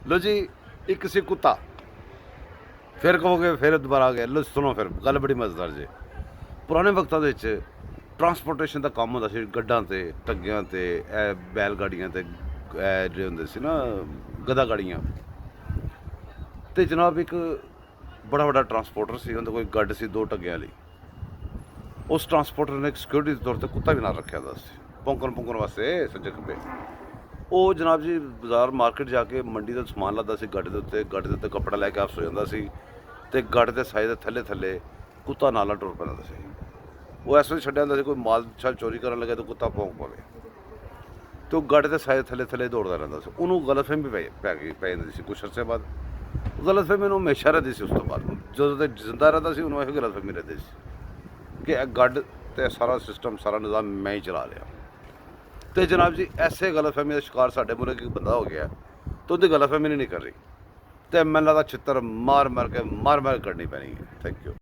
लो जी, एक सी कुत्ता, फिर कहोगे फिर दोबारा आ गया। लो सुनो, फिर गल बड़ी मजेदार जी। पुराने वक्तां दे विच ट्रांसपोर्टेशन का काम होंदा सी गड्डां ते, ढग्गियां ते, बैल गाड़ियां ते, ਜਿਹੜੇ ਹੁੰਦੇ ਸੀ ना गधा गाड़ियां। ਤੇ जनाब एक बड़ा बड़ा ट्रांसपोर्टर सी, ਉਹਦੇ कोई गड्ड सी 2 ਢੱਗਿਆਂ वाली। उस ट्रांसपोर्टर ने एक सिक्योरिटी के तौर पर कुत्ता भी नाल रखा सी, भौंकण वास्ते सज्जे खब्बे। ਉਹ जनाब जी बाजार मार्केट जाके मंडी ਦਾ ਸਮਾਨ ਲਾਦਾ ਸੀ ਗੱਡ ਦੇ ਉੱਤੇ ਕੱਪੜਾ ਲੈ ਕੇ ਵਾਪਸ ਹੋ ਜਾਂਦਾ ਸੀ, ਤੇ ਗੱਡ ਦੇ ਸਾਈਜ਼ ਦੇ ਥੱਲੇ ਕੁੱਤਾ ਨਾਲਾ ਟੁਰ ਪੈਂਦਾ ਸੀ। ਉਹ ਐਸੇ ਛੱਡਿਆ ਹੁੰਦਾ ਸੀ ਕੋਈ ਮਾਲ ਛਾਲ ਚੋਰੀ ਕਰਨ ਲੱਗੇ ਤਾਂ ਕੁੱਤਾ ਭੌਂਕ ਪਵੇ, ਤੇ ਉਹ ਗੱਡ ਦੇ ਸਾਈਜ਼ ਥੱਲੇ ਦੌੜਦਾ ਰਹਿੰਦਾ ਸੀ। ਉਹਨੂੰ ਗਲਤਫਹਿਮੀ ਪੈ ਜਾਂਦੀ ਸੀ। ਕੁਛ ਅਰਸੇ ਬਾਅਦ ਗਲਤਫਹਿਮੀ ਮੈਨੂੰ ਹਮੇਸ਼ਾ ਰਹਿੰਦੀ ਸੀ। ਉਸ ਤੋਂ ਬਾਅਦ ਜਦੋਂ ਤੱਕ ਜਿੰਦਾ ਰਹਿੰਦਾ ਸੀ ਉਹਨੂੰ ਇਹੋ ਗਲਤਫਹਿਮੀ ਰਹਿੰਦੀ ਸੀ ਕਿ ਇਹ ਗੱਡ ਤੇ ਸਾਰਾ ਸਿਸਟਮ ਸਾਰਾ ਨਿਜ਼ਾਮ ਮੈਂ ਹੀ ਚਲਾ ਰਿਹਾ। तो जनाब जी ऐसे गलतफहमी का शिकार साढ़े मुल्क एक बंदा हो गया, तो उसकी गलतफहमी नहीं कर रही, तो मैंने लगा छित्तर मार मार करनी पैनी है। Thank you.